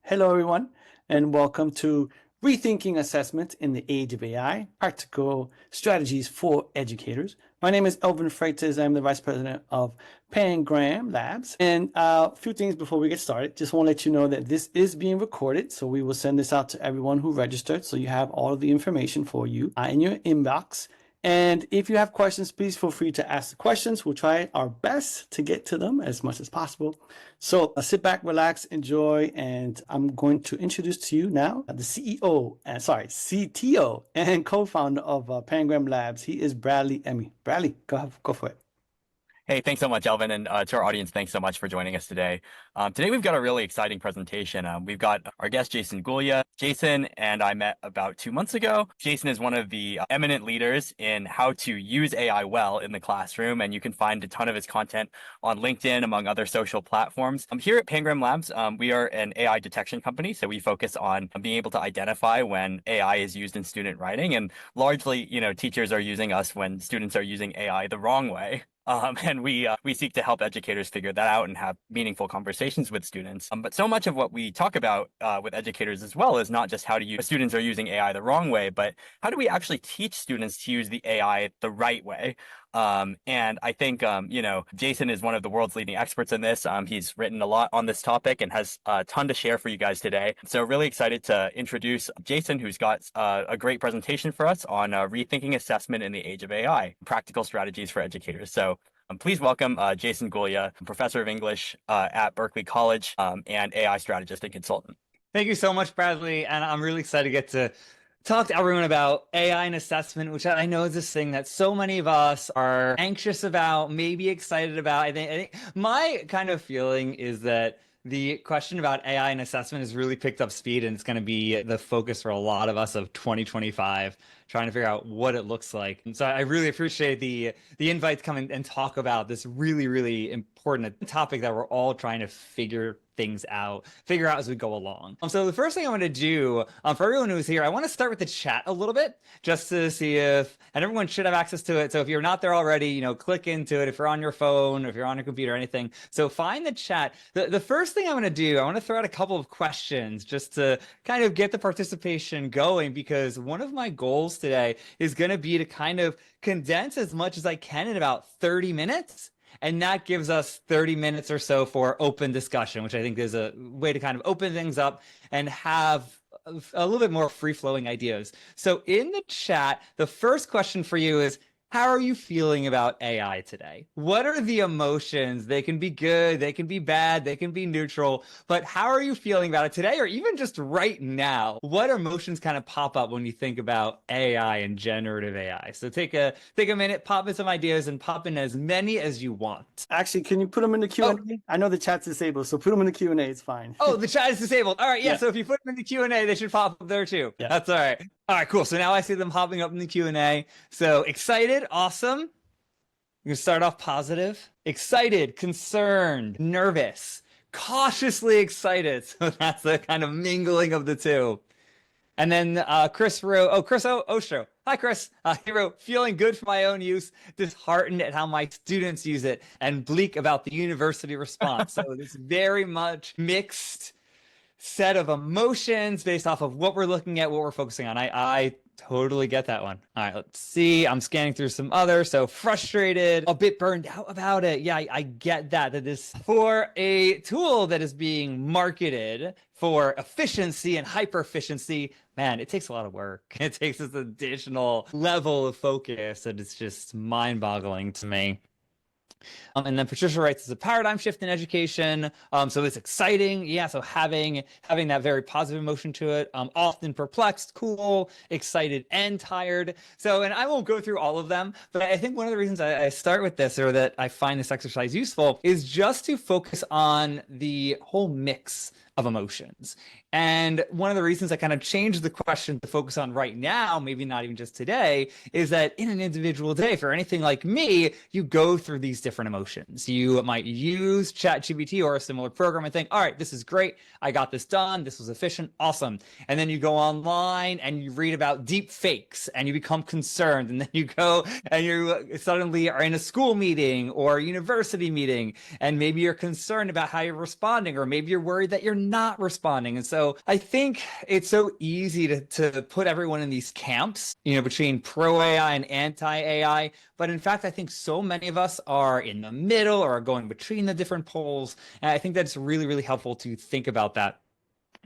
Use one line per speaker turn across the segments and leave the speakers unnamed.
Hello, everyone, and welcome to Rethinking Assessment in the Age of AI, Practical Strategies for Educators. My name is Elvin Freitas. I'm the Vice President of Pangram Labs. And a few things before we get started. Just want to let you know that this is being recorded, so we will send this out to everyone who registered, so you have all of the information for you in your inbox. And if you have questions, please feel free to ask the questions. We'll try our best to get to them as much as possible. So sit back, relax, enjoy, and I'm going to introduce to you now the CTO and co-founder of Pangram Labs. He is Bradley Emmy. Bradley, go for it.
Hey, thanks so much, Elvin, and to our audience, thanks so much for joining us today. Today we've got a really exciting presentation. We've got our guest, Jason Gulia. Jason and I met about 2 months ago. Jason is one of the eminent leaders in how to use AI well in the classroom, and you can find a ton of his content on LinkedIn, among other social platforms. Here at Pangram Labs, we are an AI detection company, so we focus on being able to identify when AI is used in student writing, and largely, teachers are using us when students are using AI the wrong way. And we seek to help educators figure that out and have meaningful conversations with students. But so much of what we talk about with educators as well is not just how to use students are using AI the wrong way, but how do we actually teach students to use the AI the right way? And I think, Jason is one of the world's leading experts in this. He's written a lot on this topic and has a ton to share for you guys today. So really excited to introduce Jason, who's got a great presentation for us on rethinking assessment in the age of AI, practical strategies for educators. So please welcome Jason Gulia, professor of English at Berkeley College and AI strategist and consultant.
Thank you so much, Bradley. And I'm really excited to get to talk to everyone about AI and assessment, which I know is this thing that so many of us are anxious about, maybe excited about. I think my kind of feeling is that the question about AI and assessment has really picked up speed, and it's going to be the focus for a lot of us of 2025, trying to figure out what it looks like. And so I really appreciate the invite to come and talk about this really, really important topic that we're all trying to figure out as we go along. So the first thing I want to do for everyone who's here, I want to start with the chat a little bit just to see and everyone should have access to it. So if you're not there already, click into it. If you're on your phone, if you're on your computer or anything. So find the chat. The first thing I want to do, I want to throw out a couple of questions just to kind of get the participation going, because one of my goals today is going to be to kind of condense as much as I can in about 30 minutes. And that gives us 30 minutes or so for open discussion, which I think is a way to kind of open things up and have a little bit more free-flowing ideas. So in the chat, the first question for you is, how are you feeling about AI today? What are the emotions? They can be good, they can be bad, they can be neutral, but how are you feeling about it today, or even just right now? What emotions kind of pop up when you think about AI and generative AI? So take a minute, pop in some ideas, and pop in as many as you want.
Actually, can you put them in the Q&A? I know the chat's disabled, so put them in the Q&A. It's fine.
Oh, the chat is disabled. All right, yeah. So if you put them in the Q&A, they should pop up there too.
Yeah.
That's all right. All right, cool. So now I see them popping up in the Q&A. So excited, awesome. You're gonna start off positive. Excited, concerned, nervous, cautiously excited. So that's the kind of mingling of the two. And then Chris wrote, Chris Ostro. Hi, Chris. He wrote, feeling good for my own use, disheartened at how my students use it, and bleak about the university response. So it's very much mixed set of emotions based off of what we're looking at, what we're focusing on. I totally get that one. All right, let's see. I'm scanning through some others. So frustrated, a bit burned out about it. Yeah, I get that. That is for a tool that is being marketed for efficiency and hyper efficiency. Man, it takes a lot of work. It takes this additional level of focus, and it's just mind-boggling to me. And then Patricia writes, it's a paradigm shift in education. So it's exciting. Yeah, so having that very positive emotion to it. Often perplexed, cool, excited, and tired. So, and I won't go through all of them, but I think one of the reasons I start with this, or that I find this exercise useful, is just to focus on the whole mix of emotions. And one of the reasons I kind of changed the question to focus on right now, maybe not even just today, is that in an individual day, for anything like me, you go through these different emotions. You might use ChatGPT or a similar program and think, all right, this is great. I got this done. This was efficient. Awesome. And then you go online and you read about deep fakes and you become concerned. And then you go and you suddenly are in a school meeting or a university meeting, and maybe you're concerned about how you're responding, or maybe you're worried that you're not responding. And so I think it's so easy to put everyone in these camps, between pro AI and anti AI. But in fact, I think so many of us are in the middle or are going between the different poles. And I think that's really, really helpful to think about that.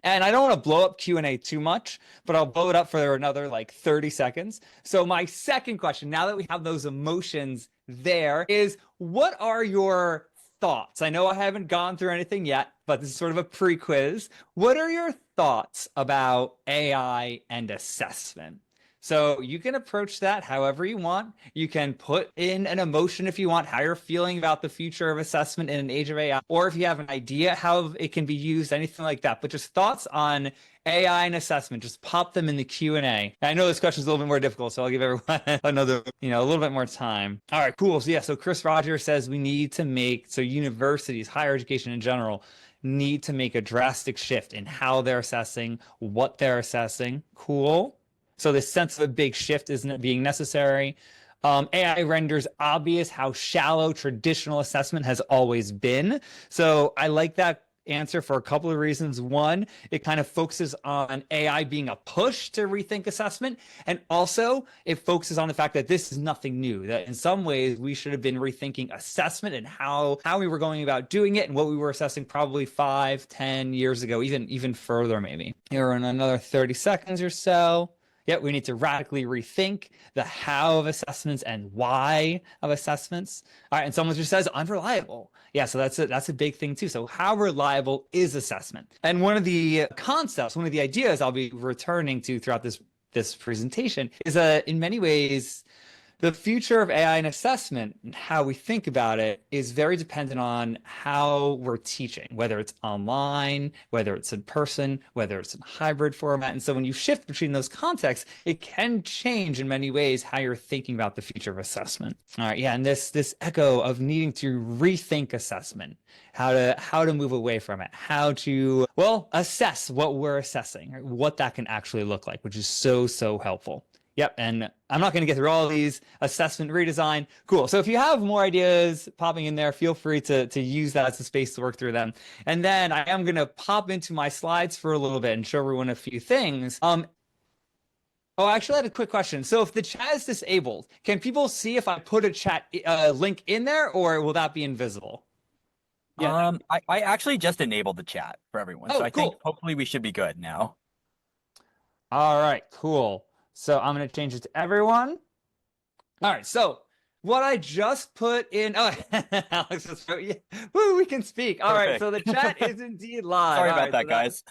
And I don't want to blow up Q&A too much, but I'll blow it up for another like 30 seconds. So my second question, now that we have those emotions there, is what are your thoughts? I know I haven't gone through anything yet, but this is sort of a pre-quiz. What are your thoughts about AI and assessment? So you can approach that however you want. You can put in an emotion if you want, how you're feeling about the future of assessment in an age of AI, or if you have an idea how it can be used, anything like that. But just thoughts on AI and assessment, just pop them in the Q&A. I know this question is a little bit more difficult, so I'll give everyone another, a little bit more time. All right, cool. So Chris Rogers says we need to universities, higher education in general, need to make a drastic shift in how they're assessing, what they're assessing. Cool. So this sense of a big shift isn't being necessary. AI renders obvious how shallow traditional assessment has always been. So I like that answer for a couple of reasons. One, it kind of focuses on AI being a push to rethink assessment. And also it focuses on the fact that this is nothing new, that in some ways we should have been rethinking assessment and how we were going about doing it and what we were assessing probably 5-10 years ago, even further maybe. Here in another 30 seconds or so. Yet we need to radically rethink the how of assessments and why of assessments. All right, and someone just says unreliable. Yeah, so that's a big thing too. So how reliable is assessment? And one of the concepts, one of the ideas I'll be returning to throughout this presentation is in many ways, the future of AI and assessment and how we think about it is very dependent on how we're teaching, whether it's online, whether it's in person, whether it's in hybrid format. And so when you shift between those contexts, it can change in many ways how you're thinking about the future of assessment. All right, yeah, and this echo of needing to rethink assessment, how to move away from it, how to, assess what we're assessing, right? What that can actually look like, which is so helpful. Yep, and I'm not going to get through all of these. Assessment redesign, cool. So if you have more ideas popping in there, feel free to use that as a space to work through them. And then I am going to pop into my slides for a little bit and show everyone a few things. Actually, I had a quick question. So if the chat is disabled, can people see if I put a chat link in there, or will that be invisible?
Yeah. I actually just enabled the chat for everyone, so I think hopefully we should be good now.
All right, cool. So I'm going to change it to everyone. All right. So what I just put in, Alex, we can speak. All right. So the chat is indeed live.
Sorry about that, guys.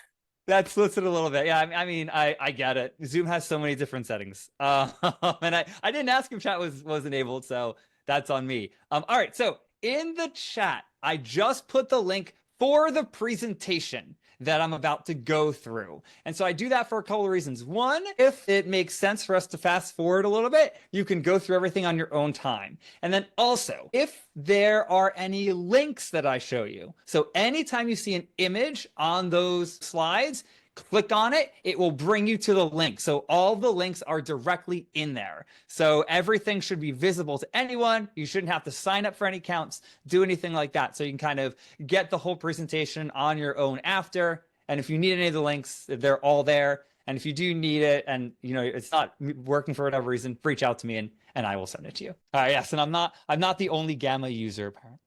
That splits it a little bit. Yeah. I mean, I get it. Zoom has so many different settings. And I didn't ask if chat was enabled. So that's on me. All right. So in the chat, I just put the link for the presentation that I'm about to go through. And so I do that for a couple of reasons. One, if it makes sense for us to fast forward a little bit, you can go through everything on your own time. And then also, if there are any links that I show you, so anytime you see an image on those slides, click on it, it will bring you to the link. So all the links are directly in there. So everything should be visible to anyone. You shouldn't have to sign up for any accounts, do anything like that. So you can kind of get the whole presentation on your own after. And if you need any of the links, they're all there. And if you do need it and it's not working for whatever reason, reach out to me and I will send it to you. All right, yes, and I'm not the only Gamma user apparently.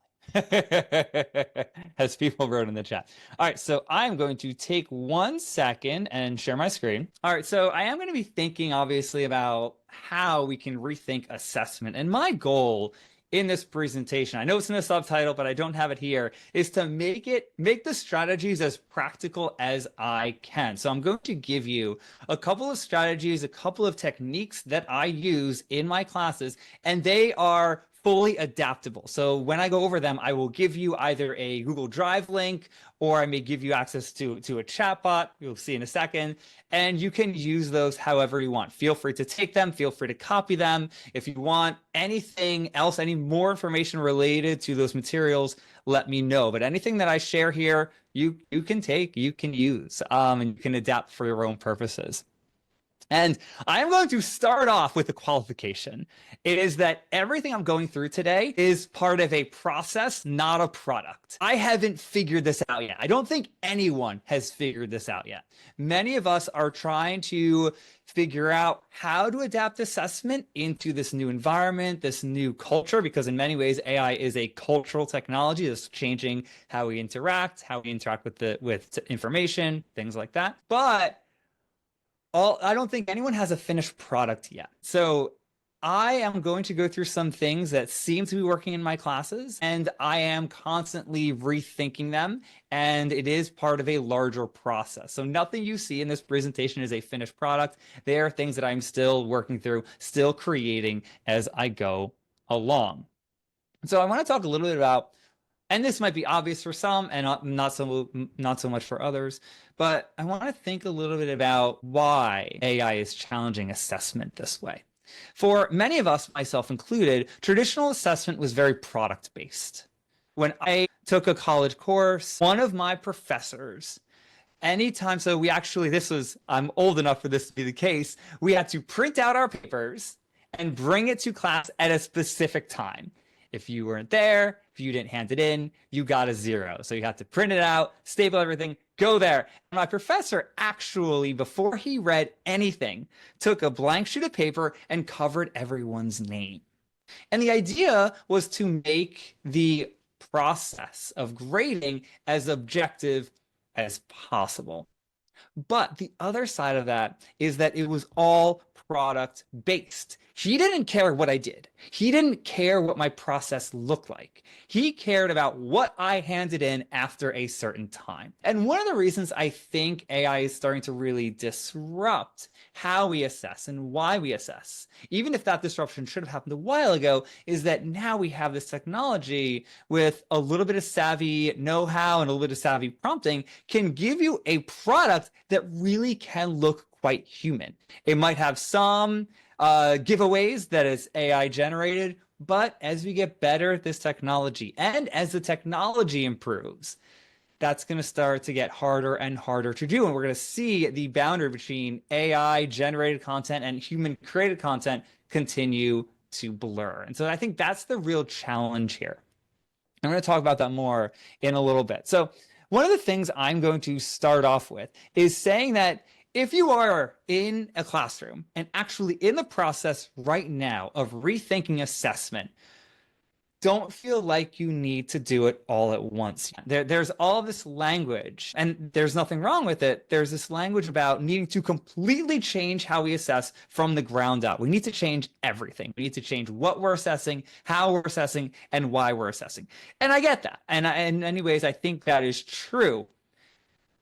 As people wrote in the chat. All right, so I'm going to take 1 second and share my screen. All right, so I am going to be thinking obviously about how we can rethink assessment. And my goal in this presentation, I know it's in the subtitle, but I don't have it here, is to make the strategies as practical as I can. So I'm going to give you a couple of strategies, a couple of techniques that I use in my classes, and they are fully adaptable. So when I go over them, I will give you either a Google Drive link, or I may give you access to a chatbot. You'll see in a second, and you can use those however you want. Feel free to take them, feel free to copy them. If you want anything else, any more information related to those materials, let me know. But anything that I share here, you can take, you can use, and you can adapt for your own purposes. And I'm going to start off with a qualification. It is that everything I'm going through today is part of a process, not a product. I haven't figured this out yet. I don't think anyone has figured this out yet. Many of us are trying to figure out how to adapt assessment into this new environment, this new culture, because in many ways, AI is a cultural technology that's changing how we interact with information, things like that. But I don't think anyone has a finished product yet. So I am going to go through some things that seem to be working in my classes, and I am constantly rethinking them, and it is part of a larger process. So nothing you see in this presentation is a finished product. They are things that I'm still working through, still creating as I go along. So I want to talk a little bit about, and this might be obvious for some and not so much for others, but I want to think a little bit about why AI is challenging assessment this way. For many of us, myself included, traditional assessment was very product-based. When I took a college course, one of my professors, anytime, so I'm old enough for this to be the case, we had to print out our papers and bring it to class at a specific time. If you weren't there, if you didn't hand it in, you got a 0. So you had to print it out, staple everything, go there. And my professor actually, before he read anything, took a blank sheet of paper and covered everyone's name. And the idea was to make the process of grading as objective as possible. But the other side of that is that it was all product based. He didn't care what I did. He didn't care what my process looked like. He cared about what I handed in after a certain time. And one of the reasons I think AI is starting to really disrupt how we assess and why we assess, even if that disruption should have happened a while ago, is that now we have this technology with a little bit of savvy know-how and a little bit of savvy prompting can give you a product that really can look quite human. It might have some giveaways that is AI generated, but as we get better at this technology and as the technology improves, that's going to start to get harder and harder to do. And we're going to see the boundary between AI generated content and human created content continue to blur. And so I think that's the real challenge here. I'm going to talk about that more in a little bit. So one of the things I'm going to start off with is saying that if you are in a classroom and actually in the process right now of rethinking assessment, don't feel like you need to do it all at once. There's all this language, and there's nothing wrong with it. There's this language about needing to completely change how we assess from the ground up. We need to change everything. We need to change what we're assessing, how we're assessing, and why we're assessing. And I get that. And in many ways, I think that is true.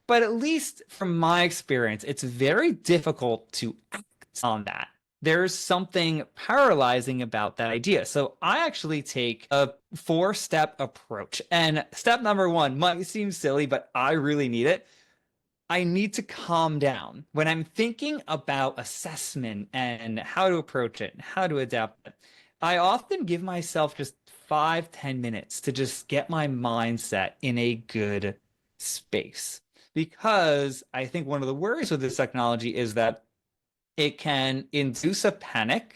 But at least from my experience, it's very difficult to act on that. There's something paralyzing about that idea. So I actually take a 4-step approach. And step number 1 might seem silly, but I really need it. I need to calm down. When I'm thinking about assessment and how to approach it and how to adapt it, I often give myself just 5-10 minutes to just get my mindset in a good space. Because I think one of the worries with this technology is that it can induce a panic.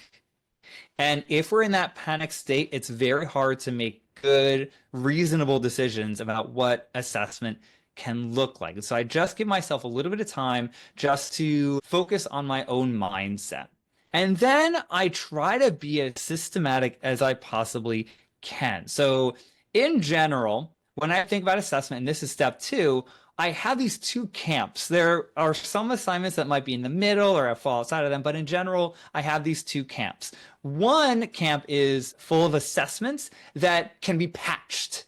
And if we're in that panic state, it's very hard to make good, reasonable decisions about what assessment can look like. And so I just give myself a little bit of time just to focus on my own mindset. And then I try to be as systematic as I possibly can. So in general, when I think about assessment, and this is step 2, I have these 2 camps. There are some assignments that might be in the middle or I fall outside of them, but in general, I have these 2 camps. One camp is full of assessments that can be patched,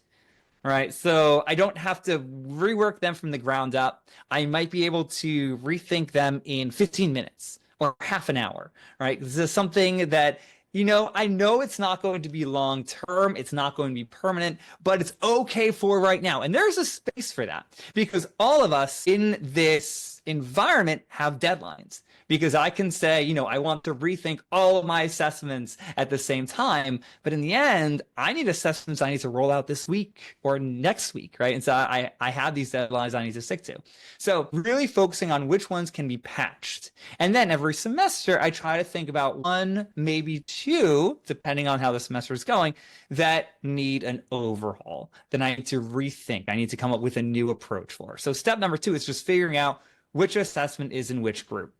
right? So I don't have to rework them from the ground up. I might be able to rethink them in 15 minutes or half an hour, right? This is something that I know it's not going to be long term, it's not going to be permanent, but it's okay for right now. And there's a space for that because all of us in this environment have deadlines, because I can say, you know, I want to rethink all of my assessments at the same time, but in the end, I need assessments I need to roll out this week or next week, right? And so I have these deadlines I need to stick to. So really focusing on which ones can be patched. And then every semester, I try to think about one, maybe two, depending on how the semester is going, that need an overhaul, that I need to rethink. I need to come up with a new approach for. So step number 2 is just figuring out which assessment is in which group.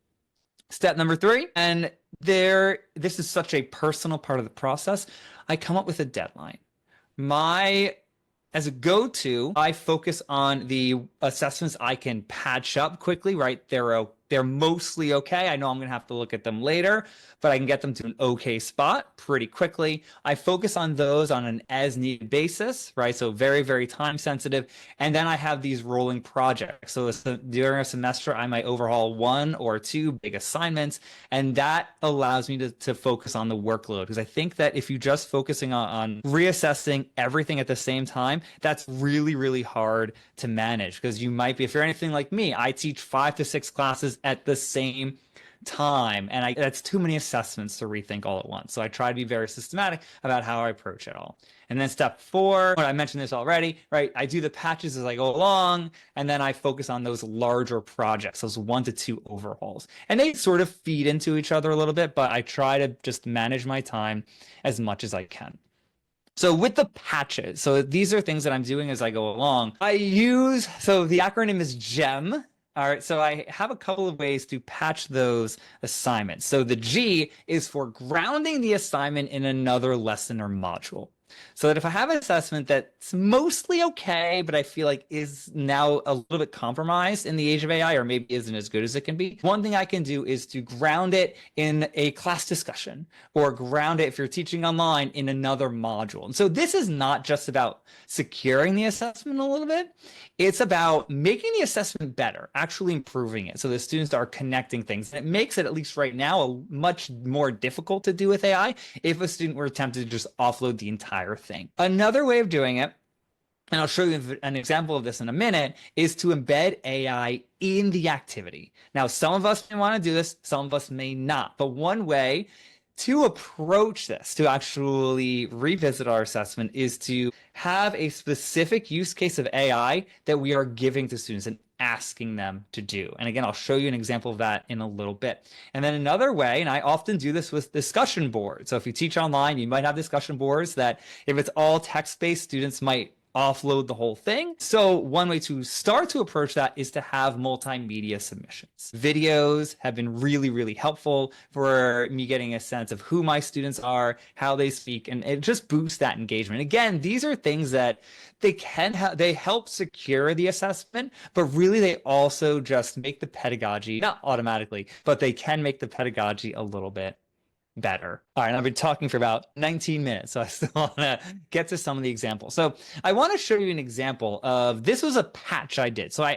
Step number 3, and this is such a personal part of the process, I come up with a deadline. As a go-to, I focus on the assessments I can patch up quickly, right? They're mostly okay. I know I'm going to have to look at them later, but I can get them to an okay spot pretty quickly. I focus on those on an as-needed basis, right? So very, very time sensitive. And then I have these rolling projects. So during a semester, I might overhaul 1 or 2 big assignments, and that allows me to focus on the workload. Because I think that if you're just focusing on reassessing everything at the same time, that's really, really hard to manage. Because you might be, if you're anything like me, I teach 5 to 6 classes at the same time, and that's too many assessments to rethink all at once. So I try to be very systematic about how I approach it all. And then step 4, I mentioned this already, right? I do the patches as I go along, and then I focus on those larger projects, those 1 to 2 overhauls. And they sort of feed into each other a little bit, but I try to just manage my time as much as I can. So with the patches, so these are things that I'm doing as I go along. So the acronym is GEM. All right, so I have a couple of ways to patch those assignments. So the G is for grounding the assignment in another lesson or module. So that if I have an assessment that's mostly okay, but I feel like is now a little bit compromised in the age of AI, or maybe isn't as good as it can be, one thing I can do is to ground it in a class discussion, or ground it, if you're teaching online, in another module. And so this is not just about securing the assessment a little bit. It's about making the assessment better, actually improving it, so the students are connecting things. And it makes it, at least right now, much more difficult to do with AI if a student were tempted to just offload the entire thing. Another way of doing it, and I'll show you an example of this in a minute, is to embed AI in the activity. Now, some of us may want to do this, some of us may not. But one way to approach this, to actually revisit our assessment, is to have a specific use case of AI that we are giving to students and asking them to do. And again, I'll show you an example of that in a little bit. And then another way, and I often do this with discussion boards. So if you teach online, you might have discussion boards that, if it's all text-based, students might offload the whole thing. So one way to start to approach that is to have multimedia submissions. Videos have been really, really helpful for me getting a sense of who my students are, how they speak, and it just boosts that engagement. Again, these are things that they help secure the assessment, but really they also just make the pedagogy, not automatically, but they can make the pedagogy a little bit better. All right, I've been talking for about 19 minutes, so I still want to get to some of the examples. So I want to show you an example of, this was a patch I did. So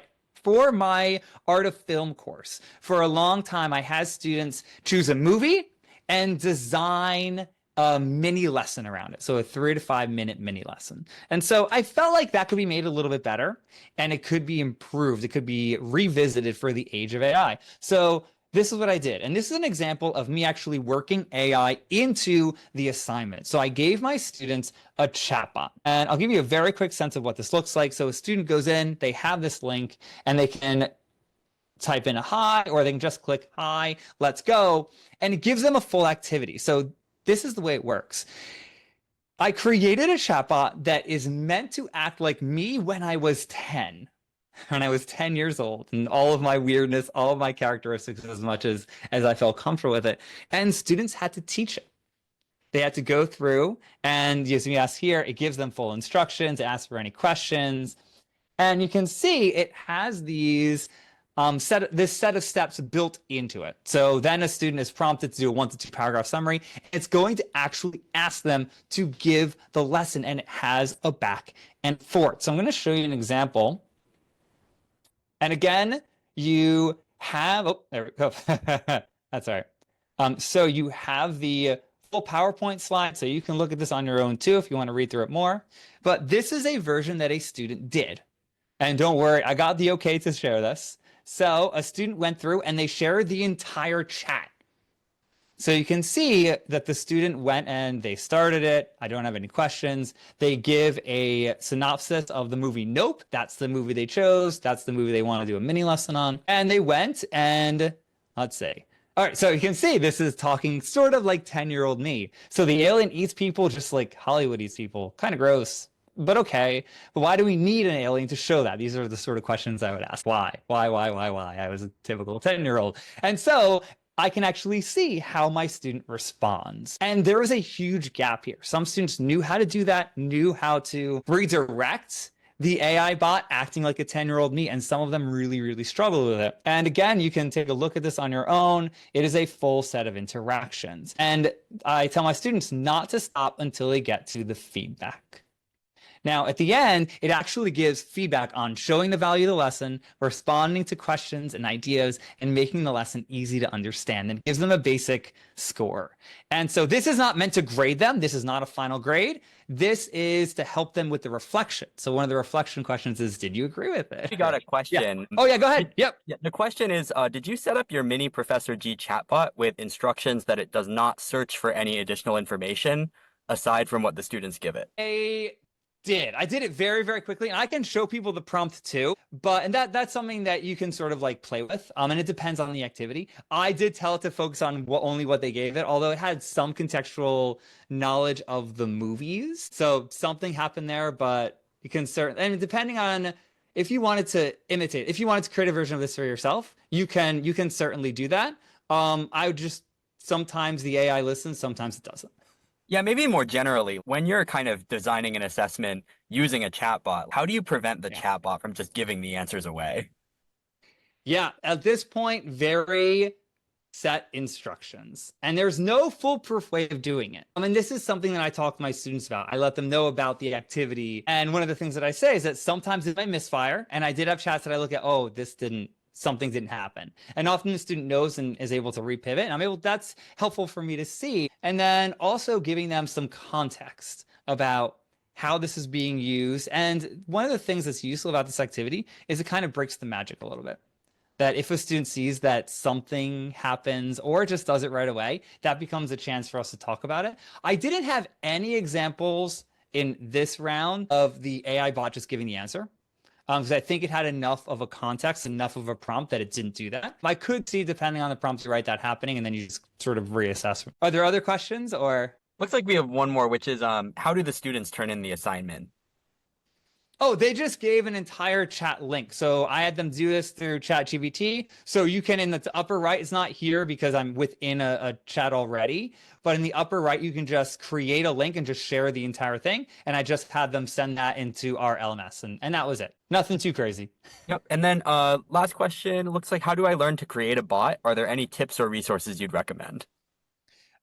for my art of film course, for a long time, I had students choose a movie and design a mini lesson around it. So a 3 to 5 minute mini lesson. And so I felt like that could be made a little bit better, and it could be improved. It could be revisited for the age of AI. So this is what I did. And this is an example of me actually working AI into the assignment. So I gave my students a chatbot, and I'll give you a very quick sense of what this looks like. So a student goes in, they have this link, and they can type in a hi, or they can just click hi, let's go. And it gives them a full activity. So this is the way it works. I created a chatbot that is meant to act like me when I was 10. When I was 10 years old, and all of my weirdness, all of my characteristics, as much as I felt comfortable with it. And students had to teach it. They had to go through, and as you ask here, it gives them full instructions, it asks for any questions. And you can see it has these this set of steps built into it. So then a student is prompted to do a 1 to 2 paragraph summary. It's going to actually ask them to give the lesson, and it has a back and forth. So I'm going to show you an example. And again, you have, oh, there we go. That's all right. So you have the full PowerPoint slide, so you can look at this on your own too if you want to read through it more. But this is a version that a student did. And don't worry, I got the okay to share this. So a student went through and they shared the entire chat. So you can see that the student went and they started it. I don't have any questions. They give a synopsis of the movie Nope. That's the movie they chose. That's the movie they want to do a mini lesson on. And they went and let's see. All right, so you can see this is talking sort of like 10-year-old me. So the alien eats people just like Hollywood eats people. Kind of gross, but okay. But why do we need an alien to show that? These are the sort of questions I would ask. Why? Why? I was a typical 10-year-old. And so I can actually see how my student responds. And there is a huge gap here. Some students knew how to do that, knew how to redirect the AI bot acting like a 10-year-old me, and some of them really, really struggle with it. And again, you can take a look at this on your own. It is a full set of interactions. And I tell my students not to stop until they get to the feedback. Now, at the end, it actually gives feedback on showing the value of the lesson, responding to questions and ideas, and making the lesson easy to understand, and gives them a basic score. And so this is not meant to grade them. This is not a final grade. This is to help them with the reflection. So one of the reflection questions is, did you agree with it?
We got a question.
Yeah. Oh, yeah, go ahead. Yep.
Yeah, the question is, did you set up your mini Professor G chatbot with instructions that it does not search for any additional information aside from what the students give it?
I did it very, very quickly, and I can show people the prompt too, and that's something that you can sort of like play with, and it depends on the activity. I did tell it to focus on only what they gave it, although it had some contextual knowledge of the movies, so something happened there, but you can and depending on if you wanted to imitate, if you wanted to create a version of this for yourself, you can certainly do that. I would just, sometimes the AI listens, sometimes it doesn't.
Yeah, maybe more generally, when you're kind of designing an assessment using a chatbot, how do you prevent the chatbot from just giving the answers away?
Yeah, at this point, very set instructions. And there's no foolproof way of doing it. I mean, this is something that I talk to my students about. I let them know about the activity. And one of the things that I say is that sometimes it might misfire. And I did have chats that I look at, oh, something didn't happen. And often the student knows and is able to repivot. And that's helpful for me to see. And then also giving them some context about how this is being used. And one of the things that's useful about this activity is it kind of breaks the magic a little bit. That if a student sees that something happens or just does it right away, that becomes a chance for us to talk about it. I didn't have any examples in this round of the AI bot just giving the answer. Because I think it had enough of a context, enough of a prompt that it didn't do that. I could see, depending on the prompt you write, that happening, and then you just sort of reassess. Are there other questions, or?
Looks like we have one more, which is how do the students turn in the assignment?
Oh, they just gave an entire chat link. So I had them do this through ChatGPT. So you can, in the upper right, it's not here because I'm within a chat already, but in the upper right, you can just create a link and just share the entire thing. And I just had them send that into our LMS, and that was it. Nothing too crazy.
Yep. And then last question, looks like, how do I learn to create a bot? Are there any tips or resources you'd recommend?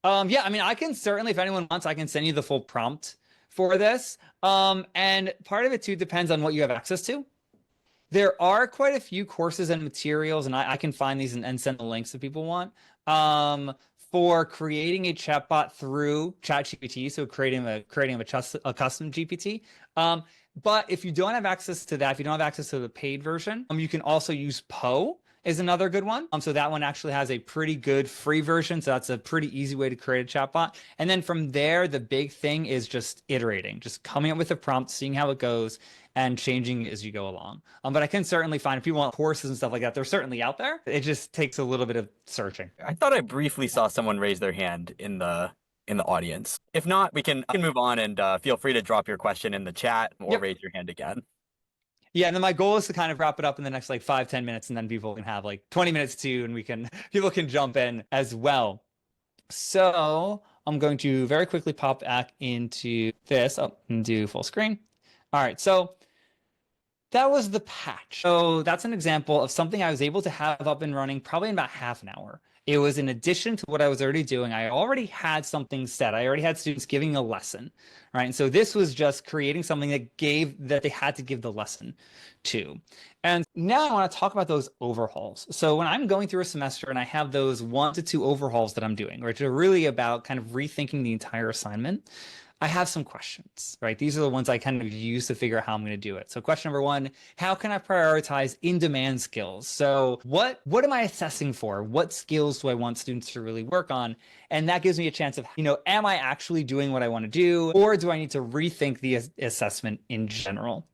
Yeah, I mean, I can certainly, if anyone wants, I can send you the full prompt for this. And part of it too depends on what you have access to. There are quite a few courses and materials, and I can find these and send the links if people want, for creating a chatbot through ChatGPT, so creating a custom GPT. But if you don't have access to that, if you don't have access to the paid version, you can also use Poe is another good one. So that one actually has a pretty good free version. So that's a pretty easy way to create a chatbot. And then from there, the big thing is just iterating, just coming up with a prompt, seeing how it goes, and changing as you go along. But I can certainly find, if people want courses and stuff like that, they're certainly out there. It just takes a little bit of searching.
I thought I briefly saw someone raise their hand in the audience. If not, we can move on, and feel free to drop your question in the chat or raise your hand again.
Yeah, and then my goal is to kind of wrap it up in the next like 5-10 minutes, and then people can have like 20 minutes too, and people can jump in as well. So I'm going to very quickly pop back into this and do full screen. All right, so that was the patch. So that's an example of something I was able to have up and running probably in about half an hour. It was in addition to what I was already doing. I already had something set. I already had students giving a lesson, right? And so this was just creating something that they had to give the lesson to. And now I want to talk about those overhauls. So when I'm going through a semester and I have those 1 to 2 overhauls that I'm doing, which are really about kind of rethinking the entire assignment, I have some questions, right? These are the ones I kind of use to figure out how I'm going to do it. So question number one, how can I prioritize in-demand skills? So what am I assessing for? What skills do I want students to really work on? And that gives me a chance of, am I actually doing what I want to do? Or do I need to rethink the assessment in general?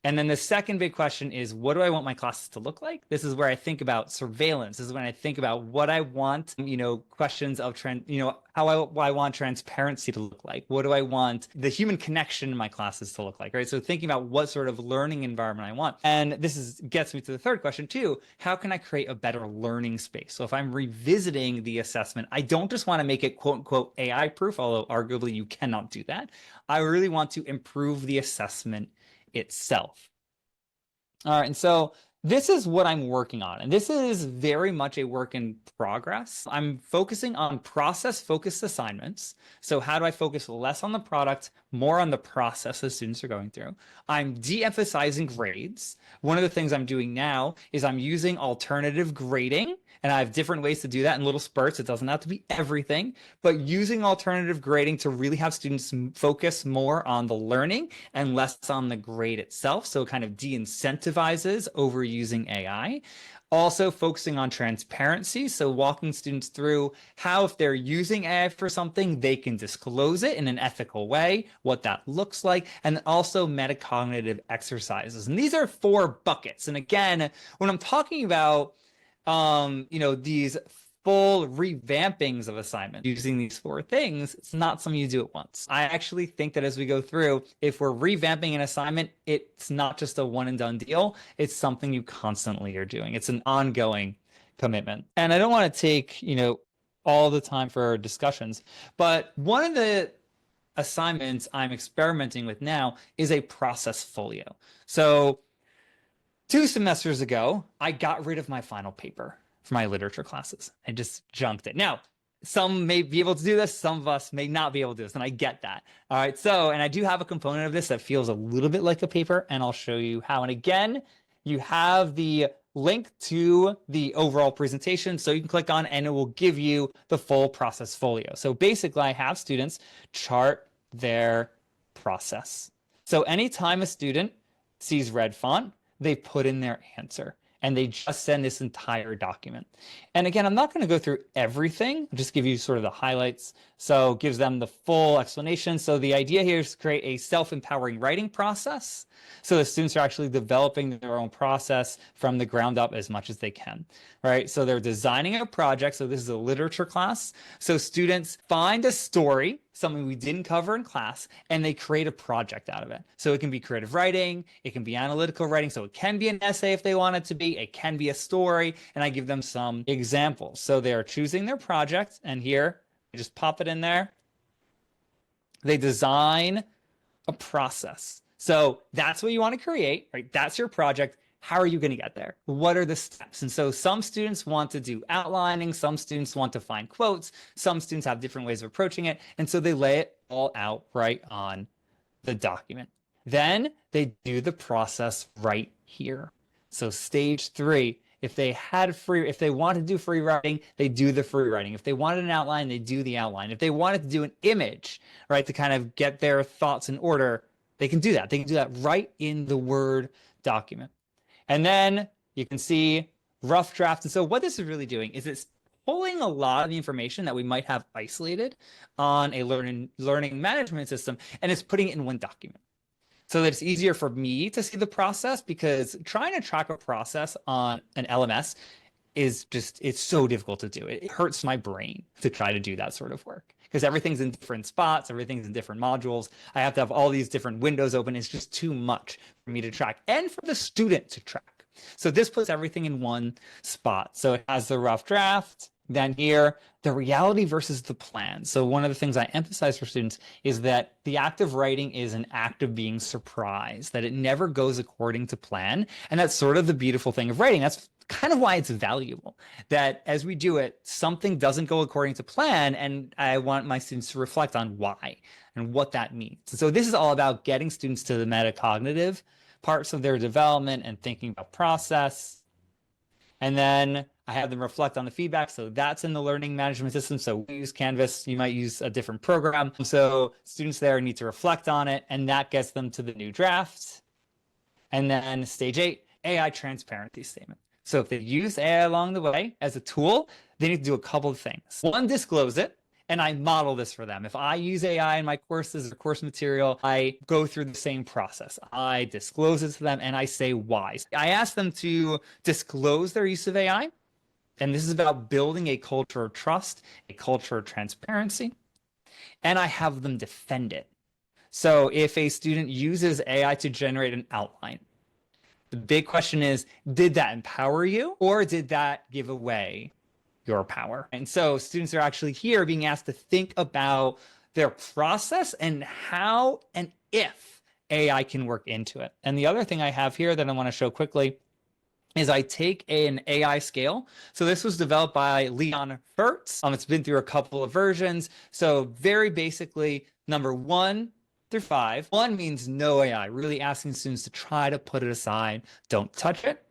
And then the second big question is, what do I want my classes to look like? This is where I think about surveillance. This is when I think about what I want, questions of how I want transparency to look like. What do I want the human connection in my classes to look like, right? So thinking about what sort of learning environment I want. And this gets me to the third question too. How can I create a better learning space? So if I'm revisiting the assessment, I don't just want to make it quote unquote AI proof, although arguably you cannot do that. I really want to improve the assessment itself. All right, and so this is what I'm working on, and this is very much a work in progress. I'm focusing on process-focused assignments. So how do I focus less on the product, more on the process the students are going through? I'm de-emphasizing grades. One of the things I'm doing now is I'm using alternative grading, and I have different ways to do that in little spurts. It doesn't have to be everything, but using alternative grading to really have students focus more on the learning and less on the grade itself. So it kind of de-incentivizes overusing AI. Also focusing on transparency. So walking students through how, if they're using AI for something, they can disclose it in an ethical way, what that looks like, and also metacognitive exercises. And these are 4 buckets. And again, when I'm talking about these full revampings of assignments using these 4 things, it's not something you do at once. I actually think that as we go through, if we're revamping an assignment, it's not just a one and done deal. It's something you constantly are doing. It's an ongoing commitment. And I don't want to take, all the time for our discussions, but one of the assignments I'm experimenting with now is a process folio. So 2 semesters ago, I got rid of my final paper for my literature classes. I just junked it. Now, some may be able to do this, some of us may not be able to do this, and I get that. All right, so, and I do have a component of this that feels a little bit like a paper, and I'll show you how. And again, you have the link to the overall presentation, so you can click on, and it will give you the full process folio. So basically, I have students chart their process. So anytime a student sees red font, they put in their answer, and they just send this entire document. And again, I'm not going to go through everything, I'll just give you sort of the highlights. So it gives them the full explanation. So the idea here is to create a self-empowering writing process. So the students are actually developing their own process from the ground up as much as they can, right? So they're designing a project. So this is a literature class. So students find a story, something we didn't cover in class, and they create a project out of it. So it can be creative writing, it can be analytical writing, so it can be an essay if they want it to be, it can be a story, and I give them some examples. So they are choosing their project, and here, I just pop it in there. They design a process. So that's what you want to create, right? That's your project. How are you going to get there? What are the steps? And so some students want to do outlining, some students want to find quotes, some students have different ways of approaching it. And so they lay it all out right on the document. Then they do the process right here. So stage 3, if they want to do free writing, they do the free writing. If they wanted an outline, they do the outline. If they wanted to do an image, right, to kind of get their thoughts in order, they can do that. They can do that right in the Word document. And then you can see rough draft. And so what this is really doing is it's pulling a lot of the information that we might have isolated on a learning management system, and it's putting it in one document. So that it's easier for me to see the process, because trying to track a process on an LMS is just, it's so difficult to do. It hurts my brain to try to do that sort of work, because everything's in different spots, everything's in different modules. I have to have all these different windows open. It's just too much for me to track and for the student to track. So this puts everything in one spot. So it has the rough draft, then here, the reality versus the plan. So one of the things I emphasize for students is that the act of writing is an act of being surprised, that it never goes according to plan. And that's sort of the beautiful thing of writing. That's kind of why it's valuable, that as we do it, something doesn't go according to plan, and I want my students to reflect on why and what that means. So this is all about getting students to the metacognitive parts of their development and thinking about process. And then I have them reflect on the feedback. So that's in the learning management system. So we use Canvas, you might use a different program. So students there need to reflect on it, and that gets them to the new draft. And then stage 8, AI transparency statement. So if they use AI along the way as a tool, they need to do a couple of things. One, disclose it. And I model this for them. If I use AI in my courses or course material, I go through the same process. I disclose it to them and I say why. I ask them to disclose their use of AI. And this is about building a culture of trust, a culture of transparency. And I have them defend it. So if a student uses AI to generate an outline, the big question is, did that empower you or did that give away your power? And so students are actually here being asked to think about their process and how and if AI can work into it. And the other thing I have here that I want to show quickly is I take an AI scale. So this was developed by Leon Hertz. It's been through a couple of versions. So very basically, number 1 through 5. 1 means no AI, really asking students to try to put it aside, don't touch it.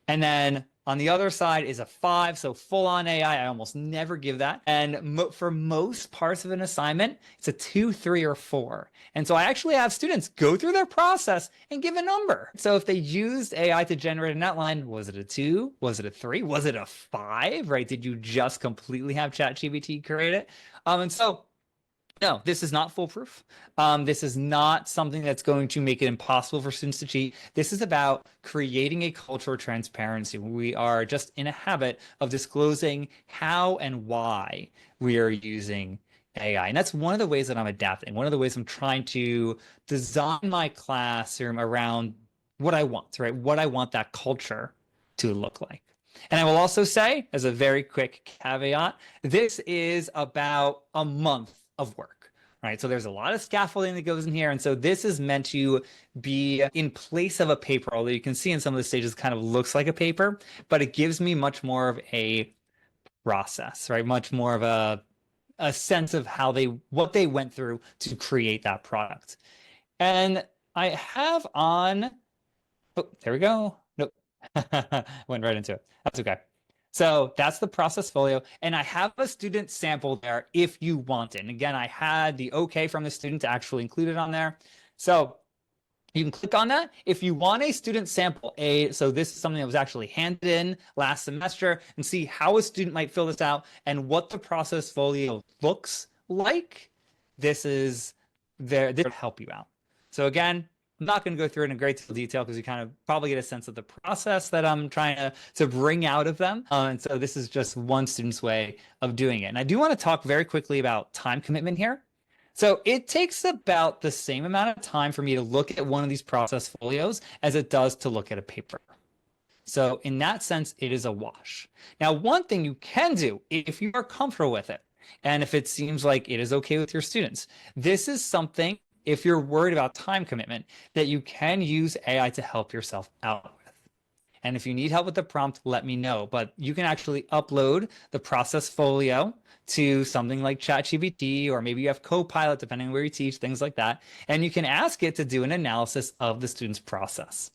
And then on the other side is a 5, so full-on AI. I almost never give that. And for most parts of an assignment, it's a 2, 3, or 4. And so I actually have students go through their process and give a number. So if they used AI to generate an outline, was it a 2? Was it a 3? Was it a 5? Right? Did you just completely have ChatGPT create it? And so no, this is not foolproof. This is not something that's going to make it impossible for students to cheat. This is about creating a culture of transparency. We are just in a habit of disclosing how and why we are using AI. And that's one of the ways that I'm adapting. One of the ways I'm trying to design my classroom around what I want, right? What I want that culture to look like. And I will also say, as a very quick caveat, this is about a month of work, right? So there's a lot of scaffolding that goes in here. And so this is meant to be in place of a paper, although you can see in some of the stages it kind of looks like a paper, but it gives me much more of a process, right? Much more of a sense of what they went through to create that product. And I have on, oh, there we go. Nope, went right into it. That's okay. So that's the process folio. And I have a student sample there if you want it. And again, I had the okay from the student to actually include it on there. So you can click on that. If you want a student sample so this is something that was actually handed in last semester, and see how a student might fill this out and what the process folio looks like, this is there to help you out. So again, I'm not going to go through it in great detail because you kind of probably get a sense of the process that I'm trying to bring out of them. And so this is just one student's way of doing it. And I do want to talk very quickly about time commitment here. So it takes about the same amount of time for me to look at one of these process folios as it does to look at a paper. So in that sense, it is a wash. Now, one thing you can do if you are comfortable with it, and if it seems like it is okay with your students, this is something, if you're worried about time commitment, that you can use AI to help yourself out with. And if you need help with the prompt, let me know. But you can actually upload the process folio to something like ChatGPT, or maybe you have Copilot, depending on where you teach, things like that. And you can ask it to do an analysis of the student's process.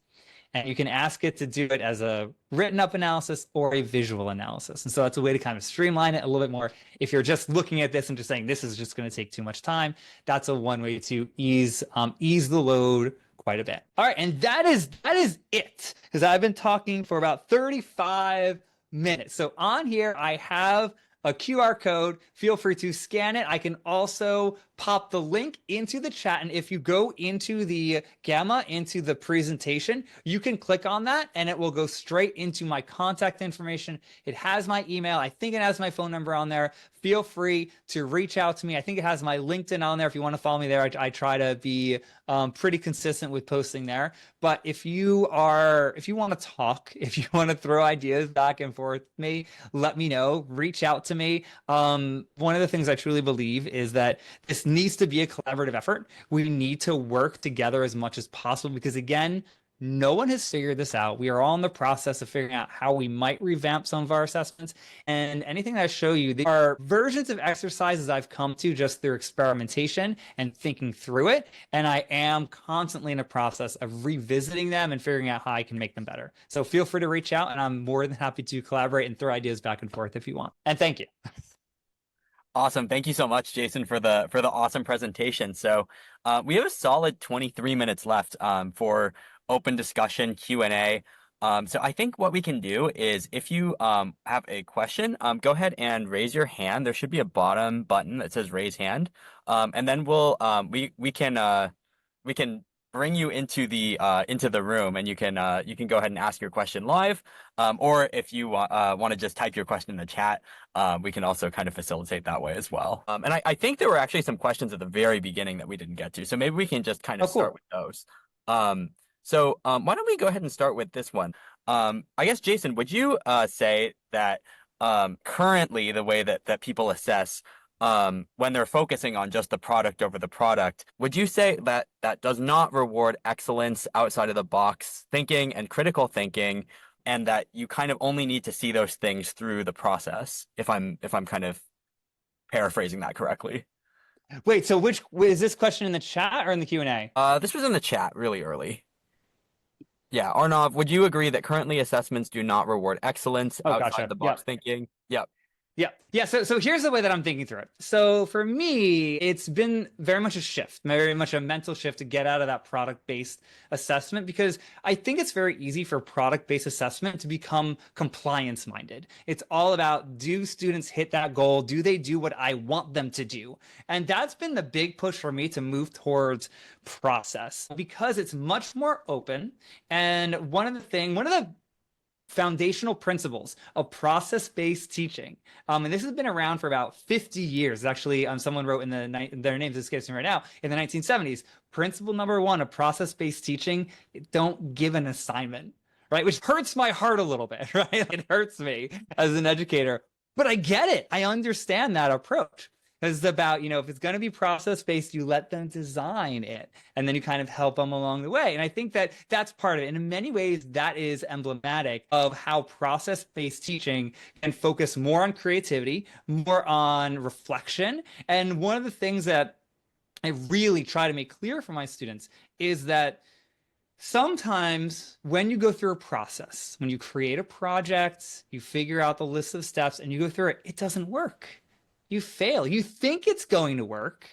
And you can ask it to do it as a written up analysis or a visual analysis. And so that's a way to kind of streamline it a little bit more. If you're just looking at this and just saying, this is just going to take too much time, that's one way to ease the load quite a bit. All right. And that is it, because I've been talking for about 35 minutes. So on here, I have a QR code. Feel free to scan it. I can also pop the link into the chat. And if you go into the Gamma, into the presentation, you can click on that and it will go straight into my contact information. It has my email. I think it has my phone number on there. Feel free to reach out to me. I think it has my LinkedIn on there. If you want to follow me there, I try to be pretty consistent with posting there. But if you want to talk, if you want to throw ideas back and forth with me, let me know. Reach out to me. One of the things I truly believe is that this needs to be a collaborative effort. We need to work together as much as possible because, again, No one has figured this out. We are all in the process of figuring out how we might revamp some of our assessments. And anything that I show you, they are versions of exercises I've come to just through experimentation and thinking through it. And I am constantly in a process of revisiting them and figuring out how I can make them better. So feel free to reach out, and I'm more than happy to collaborate and throw ideas back and forth if you want. And thank you.
Awesome. Thank you so much, Jason, for the awesome presentation. So we have a solid 23 minutes left for open discussion, Q&A. So I think what we can do is if you have a question, go ahead and raise your hand. There should be a bottom button that says raise hand. And then we can bring you into the room, and you can go ahead and ask your question live. Or if you want to just type your question in the chat, we can also kind of facilitate that way as well. And I think there were actually some questions at the very beginning that we didn't get to, so maybe we can just kind of start with those. So why don't we go ahead and start with this one? I guess, Jason, would you say that currently the way that people assess when they're focusing on just the product over the product, would you say that that does not reward excellence, outside of the box thinking and critical thinking, and that you kind of only need to see those things through the process, if I'm kind of paraphrasing that correctly?
Wait, so which is this question in the chat or in the Q&A?
This was in the chat really early. Yeah, Arnav, would you agree that currently assessments do not reward excellence outside the box thinking? Yep.
Yeah. So here's the way that I'm thinking through it. So for me, it's been very much a shift, very much a mental shift to get out of that product-based assessment, because I think it's very easy for product-based assessment to become compliance-minded. It's all about, do students hit that goal? Do they do what I want them to do? And that's been the big push for me to move towards process, because it's much more open. And one of the foundational principles of process-based teaching. And this has been around for about 50 years. Actually, someone wrote in their names escapes me right now, in the 1970s, principle number 1 of process-based teaching: don't give an assignment, right? Which hurts my heart a little bit, right? It hurts me as an educator, but I get it. I understand that approach. It's about, if it's going to be process-based, you let them design it, and then you kind of help them along the way. And I think that that's part of it. And in many ways, that is emblematic of how process-based teaching can focus more on creativity, more on reflection. And one of the things that I really try to make clear for my students is that sometimes when you go through a process, when you create a project, you figure out the list of steps and you go through it, it doesn't work. You fail. You think it's going to work,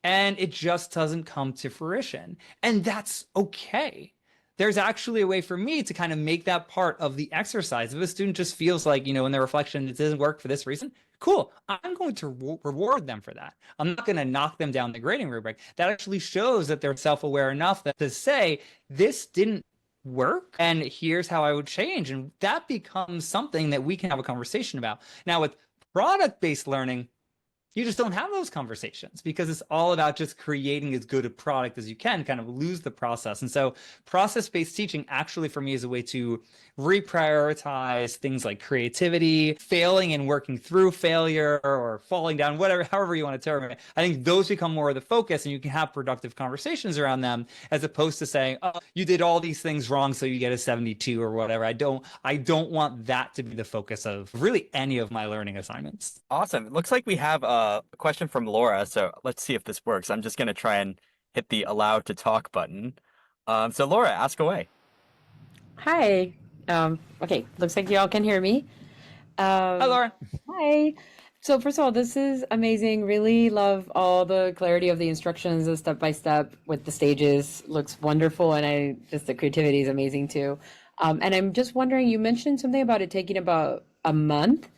and it just doesn't come to fruition. And that's okay. There's actually a way for me to kind of make that part of the exercise. If a student just feels like, in their reflection, it doesn't work for this reason, cool. I'm going to reward them for that. I'm not going to knock them down the grading rubric. That actually shows that they're self-aware enough that to say, this didn't work, and here's how I would change. And that becomes something that we can have a conversation about. Now, with product-based learning, you just don't have those conversations, because it's all about just creating as good a product as you can, kind of lose the process. And so process-based teaching actually for me is a way to reprioritize things like creativity, failing and working through failure, or falling down, however you want to term it. I think those become more of the focus, and you can have productive conversations around them, as opposed to saying, oh, you did all these things wrong, so you get a 72 or whatever. I don't want that to be the focus of really any of my learning assignments.
Awesome. It looks like we have a question from Laura, so let's see if this works. I'm just going to try and hit the allow to talk button. So Laura, ask away.
Hi. Okay, looks like y'all can hear me.
Hi, Laura.
Hi. So first of all, this is amazing. Really love all the clarity of the instructions, the step-by-step with the stages. Looks wonderful, and the creativity is amazing too. And I'm just wondering, you mentioned something about it taking about a month,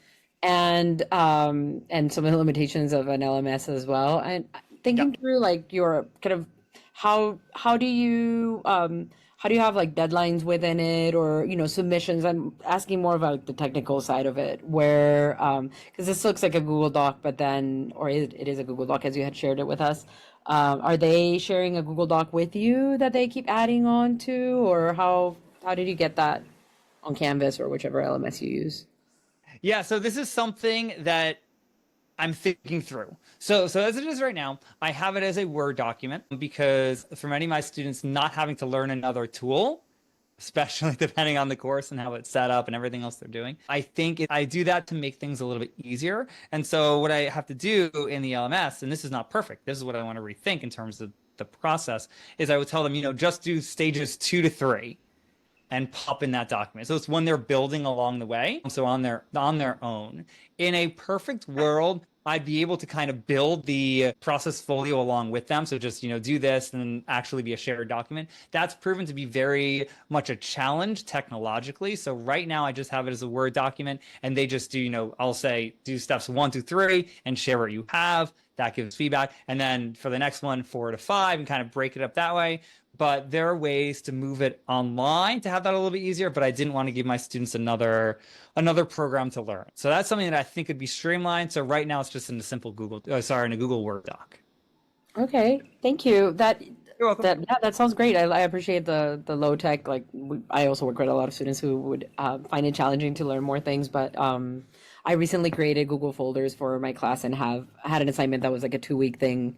and some of the limitations of an LMS as well. And thinking through like your kind of how do you have like deadlines within it, or submissions? I'm asking more about the technical side of it, where because this looks like a Google Doc, but then, or it is a Google Doc as you had shared it with us. Are they sharing a Google Doc with you that they keep adding on to, or how did you get that on Canvas or whichever LMS you use?
Yeah, so this is something that I'm thinking through. So as it is right now, I have it as a Word document, because for many of my students, not having to learn another tool especially depending on the course and how it's set up and everything else they're doing. I think I do that to make things a little bit easier. And so what I have to do in the LMS, and this is not perfect, this is what I want to rethink in terms of the process, is I would tell them, just do stages 2 to 3 and pop in that document. So it's when they're building along the way. So on their own. In a perfect world, I'd be able to kind of build the process folio along with them. So just, do this and actually be a shared document. That's proven to be very much a challenge technologically. So right now I just have it as a Word document, and they just do, I'll say do steps 1 to 3 and share what you have. That gives feedback. And then for the next one, 4 to 5, and kind of break it up that way. But there are ways to move it online to have that a little bit easier, but I didn't want to give my students another program to learn. So that's something that I think could be streamlined. So right now it's just in a simple in a Google Word doc.
Okay, thank you.
You're welcome.
That sounds great. I appreciate the low tech. Like I also work with a lot of students who would find it challenging to learn more things, but I recently created Google folders for my class and had an assignment that was like a 2-week thing,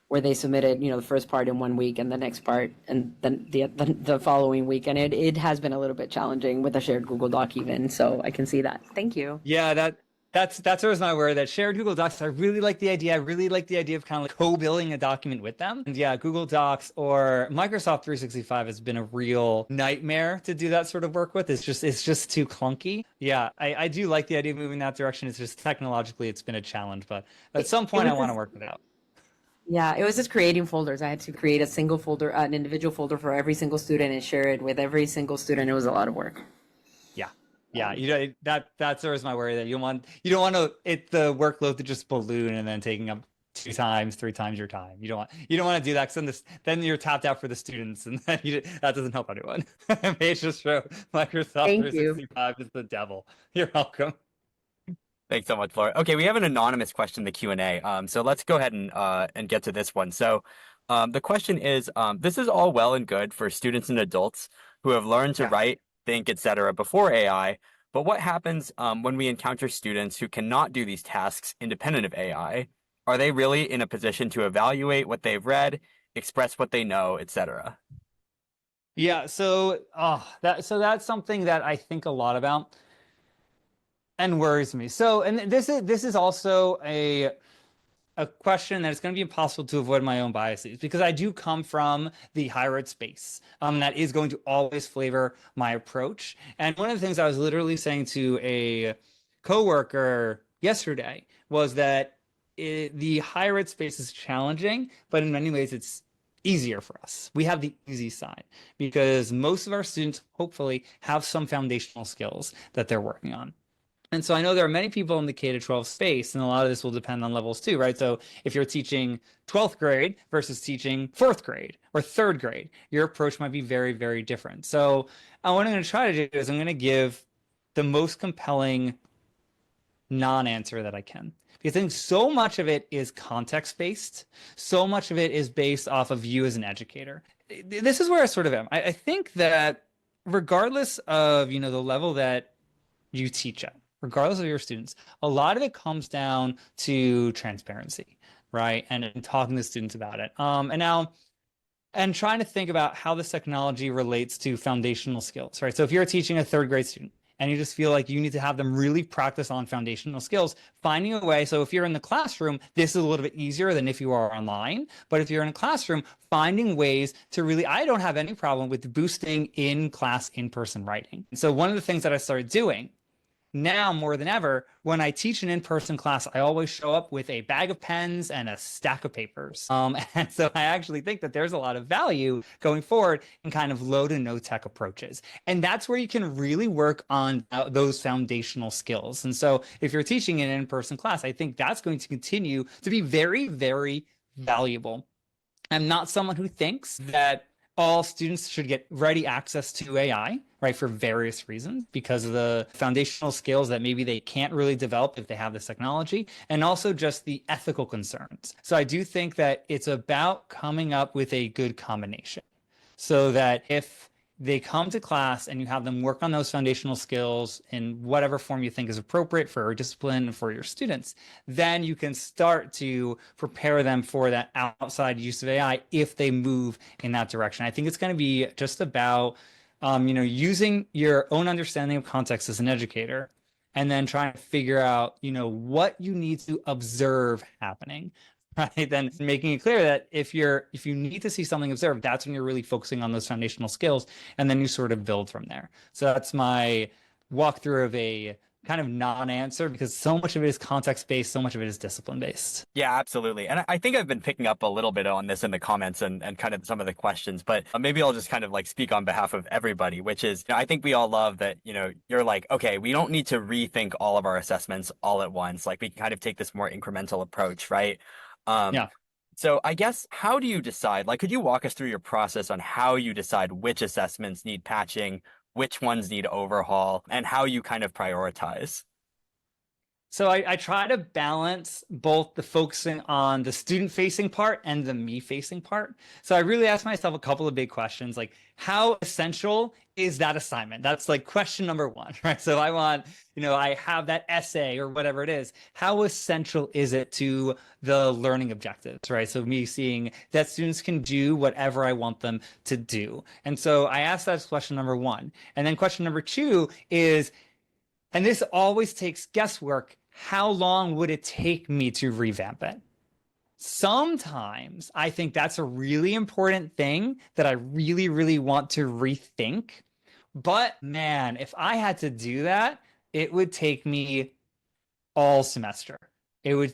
where they submitted, the first part in 1 week and the next part and then the following week. And it has been a little bit challenging with a shared Google Doc even. So I can see that. Thank you.
Yeah, that's always my word, that shared Google Docs. I really like the idea. I really like the idea of kind of like co-building a document with them. And yeah, Google Docs or Microsoft 365 has been a real nightmare to do that sort of work with. It's just too clunky. Yeah, I do like the idea of moving that direction. It's just technologically, it's been a challenge, but at some point I want to work it out.
Yeah, it was just creating folders. I had to create a single folder, an individual folder for every single student and share it with every single student. It was a lot of work.
Yeah, that's always my worry, that you don't want the workload to just balloon and then taking up 2 times, 3 times your time. You don't want to do that, because then you're tapped out for the students, and then that doesn't help anyone. It's just show Microsoft
Thank
365 is the devil. You're welcome.
Thanks so much, Laura. Okay, we have an anonymous question in the Q&A. So let's go ahead and get to this one. So the question is, this is all well and good for students and adults who have learned to write, think, etc. before AI, but what happens when we encounter students who cannot do these tasks independent of AI? Are they really in a position to evaluate what they've read, express what they know, etc.?
Yeah, so that's something that I think a lot about and worries me. So, and this is also a question that it's going to be impossible to avoid my own biases, because I do come from the higher ed space. That is going to always flavor my approach. And one of the things I was literally saying to a coworker yesterday was that the higher ed space is challenging, but in many ways it's easier for us. We have the easy side because most of our students hopefully have some foundational skills that they're working on. And so I know there are many people in the K-12 space, and a lot of this will depend on levels too, right? So if you're teaching 12th grade versus teaching 4th grade or 3rd grade, your approach might be very, very different. So what I'm going to try to do is I'm going to give the most compelling non-answer that I can. Because I think so much of it is context-based. So much of it is based off of you as an educator. This is where I sort of am. I think that regardless of, the level that you teach at, regardless of your students, a lot of it comes down to transparency, right? And talking to students about it. And trying to think about how this technology relates to foundational skills, right? So if you're teaching a 3rd grade student and you just feel like you need to have them really practice on foundational skills, finding a way. So if you're in the classroom, this is a little bit easier than if you are online. But if you're in a classroom, finding ways to really, I don't have any problem with boosting in-class, in-person writing. So one of the things that I started doing now more than ever, when I teach an in-person class, I always show up with a bag of pens and a stack of papers. And so I actually think that there's a lot of value going forward in kind of low to no tech approaches. And that's where you can really work on those foundational skills. And so if you're teaching an in-person class, I think that's going to continue to be very, very valuable. I'm not someone who thinks that all students should get ready access to AI, right, for various reasons, because of the foundational skills that maybe they can't really develop if they have this technology, and also just the ethical concerns. So I do think that it's about coming up with a good combination so that if they come to class and you have them work on those foundational skills in whatever form you think is appropriate for your discipline and for your students, then you can start to prepare them for that outside use of AI if they move in that direction. I think it's going to be just about using your own understanding of context as an educator, and then trying to figure out, what you need to observe happening, right? Then making it clear that if you need to see something observed, that's when you're really focusing on those foundational skills, and then you sort of build from there. So that's my walkthrough of a kind of non-answer, because so much of it is context-based, so much of it is discipline-based.
Yeah, absolutely. And I think I've been picking up a little bit on this in the comments and kind of some of the questions, but maybe I'll just kind of like speak on behalf of everybody, which is, I think we all love that, you're like, okay, we don't need to rethink all of our assessments all at once. Like we can kind of take this more incremental approach, right?
Yeah.
So I guess, how do you decide, like, could you walk us through your process on how you decide which assessments need patching, which ones need overhaul, and how you kind of prioritize?
So I try to balance both the focusing on the student facing part and the me facing part. So I really ask myself a couple of big questions, like how essential is that assignment? That's like question number one, right? So I want, I have that essay or whatever it is. How essential is it to the learning objectives, right? So me seeing that students can do whatever I want them to do. And so I ask that as question number one. And then question number two is, and this always takes guesswork, how long would it take me to revamp it? Sometimes I think that's a really important thing that I really, really want to rethink. But man, if I had to do that, it would take me all semester.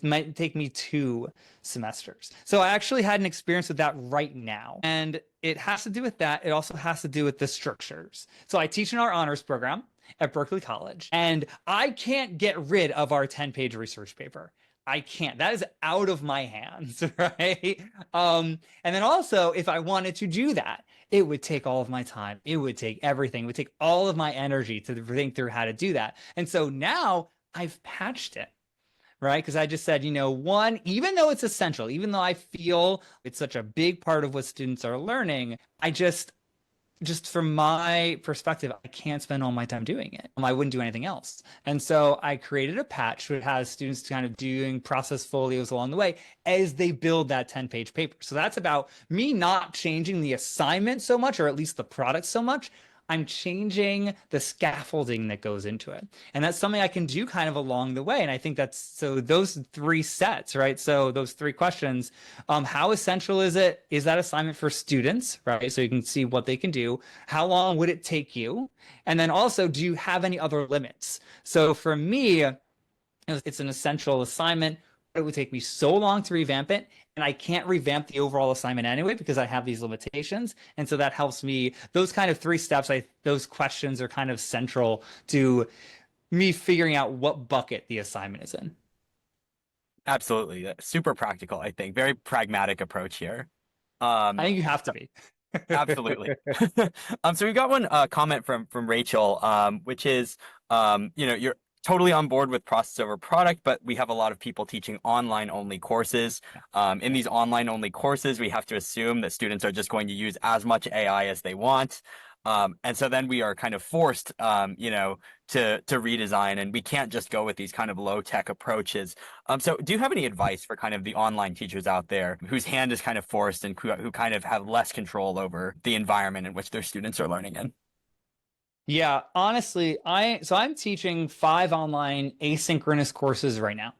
Might take me 2 semesters. So I actually had an experience with that right now. And it has to do with that. It also has to do with the structures. So I teach in our honors program at Berkeley College, and I can't get rid of our 10-page research paper. I can't. That is out of my hands, right? And then also, if I wanted to do that, it would take all of my time. It would take everything. It would take all of my energy to think through how to do that. And so now I've patched it, right? Because I just said, one, even though it's essential, even though I feel it's such a big part of what students are learning, I just from my perspective, I can't spend all my time doing it. I wouldn't do anything else. And so I created a patch that has students kind of doing process folios along the way as they build that 10-page paper. So that's about me not changing the assignment so much, or at least the product so much. I'm changing the scaffolding that goes into it. And that's something I can do kind of along the way. And I think so those 3 sets, right? So those 3 questions, how essential is it? Is that assignment for students, right? So you can see what they can do. How long would it take you? And then also, do you have any other limits? So for me, it's an essential assignment. It would take me so long to revamp it, and I can't revamp the overall assignment anyway because I have these limitations. And so that helps me. Those kind of 3 steps, those questions are kind of central to me figuring out what bucket the assignment is in.
Absolutely. Super practical, I think. Very pragmatic approach here.
I think you have to be.
Absolutely. So we got one comment from Rachel, which is, you're totally on board with process over product, but we have a lot of people teaching online only courses. In these online only courses, we have to assume that students are just going to use as much AI as they want. And so then we are kind of forced, to redesign, and we can't just go with these kind of low tech approaches. So do you have any advice for kind of the online teachers out there whose hand is kind of forced and who kind of have less control over the environment in which their students are learning in?
Yeah, honestly, I'm teaching 5 online asynchronous courses right now.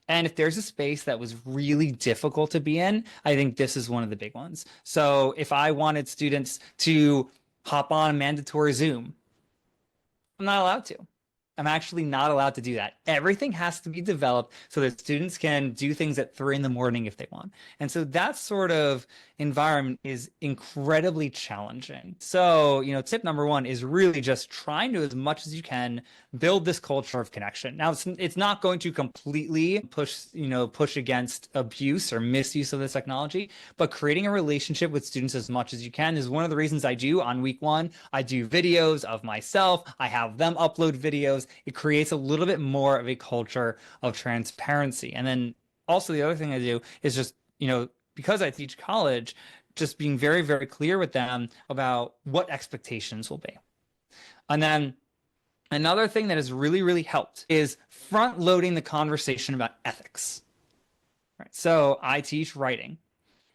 And if there's a space that was really difficult to be in, I think this is one of the big ones. So if I wanted students to hop on mandatory Zoom, I'm not allowed to. I'm actually not allowed to do that. Everything has to be developed so that students can do things at 3 a.m. if they want. And so that sort of environment is incredibly challenging. So, tip number 1 is really just trying to, as much as you can, build this culture of connection. Now, it's not going to completely push against abuse or misuse of this technology, but creating a relationship with students as much as you can is one of the reasons I do on week 1. I do videos of myself. I have them upload videos. It creates a little bit more of a culture of transparency. And then also the other thing I do is just, because I teach college, just being very, very clear with them about what expectations will be. And then another thing that has really, really helped is front loading the conversation about ethics. Right. So I teach writing.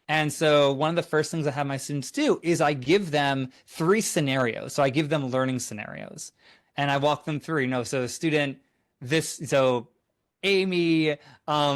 And so one of the first things I have my students do is I give them 3 scenarios. So I give them learning scenarios and I walk them through, so so Amy